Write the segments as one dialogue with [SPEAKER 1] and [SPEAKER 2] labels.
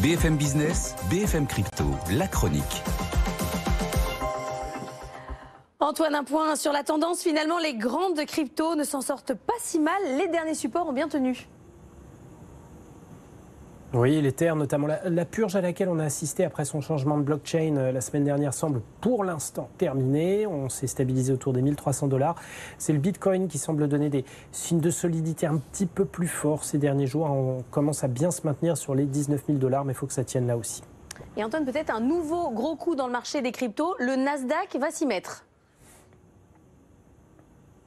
[SPEAKER 1] BFM Business, BFM Crypto, la chronique.
[SPEAKER 2] Antoine, un point sur la tendance. Finalement, les grandes cryptos ne s'en sortent pas si mal. Les derniers supports ont bien tenu.
[SPEAKER 3] Oui, l'Ether, notamment la purge à laquelle on a assisté après son changement de blockchain la semaine dernière semble pour l'instant terminée. On s'est stabilisé autour des 1300 $. C'est le Bitcoin qui semble donner des signes de solidité un petit peu plus forts ces derniers jours. On commence à bien se maintenir sur les 19 000 $, mais il faut que ça tienne là aussi.
[SPEAKER 2] Et Antoine, peut-être un nouveau gros coup dans le marché des cryptos. Le Nasdaq va s'y mettre.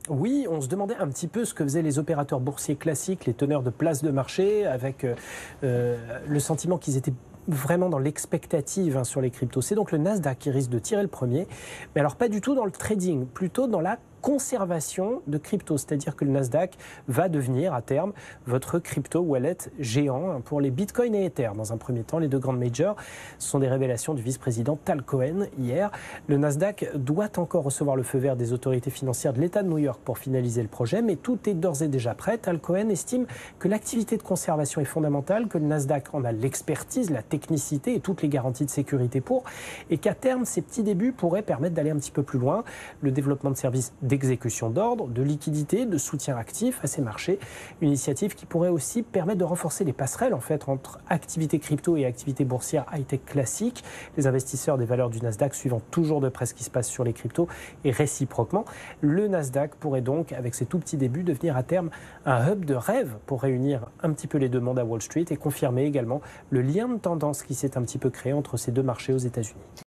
[SPEAKER 3] Oui, on se demandait un petit peu ce que faisaient les opérateurs boursiers classiques, les teneurs de places de marché, avec le sentiment qu'ils étaient vraiment dans l'expectative sur les cryptos. C'est donc le Nasdaq qui risque de tirer le premier, mais alors pas du tout dans le trading, plutôt dans la conservation de crypto, c'est-à-dire que le Nasdaq va devenir à terme votre crypto wallet géant pour les Bitcoin et Ether. Dans un premier temps, les deux grandes majors, ce sont des révélations du vice-président Tal Cohen hier. Le Nasdaq doit encore recevoir le feu vert des autorités financières de l'État de New York pour finaliser le projet, mais tout est d'ores et déjà prêt. Tal Cohen estime que l'activité de conservation est fondamentale, que le Nasdaq en a l'expertise, la technicité et toutes les garanties de sécurité pour, et qu'à terme, ces petits débuts pourraient permettre d'aller un petit peu plus loin. Le développement de services d'exécution d'ordre, de liquidité, de soutien actif à ces marchés. Une initiative qui pourrait aussi permettre de renforcer les passerelles entre activité crypto et activité boursière high-tech classique. Les investisseurs des valeurs du Nasdaq suivant toujours de près ce qui se passe sur les cryptos et réciproquement. Le Nasdaq pourrait donc, avec ses tout petits débuts, devenir à terme un hub de rêve pour réunir un petit peu les deux mondes à Wall Street et confirmer également le lien de tendance qui s'est un petit peu créé entre ces deux marchés aux États-Unis.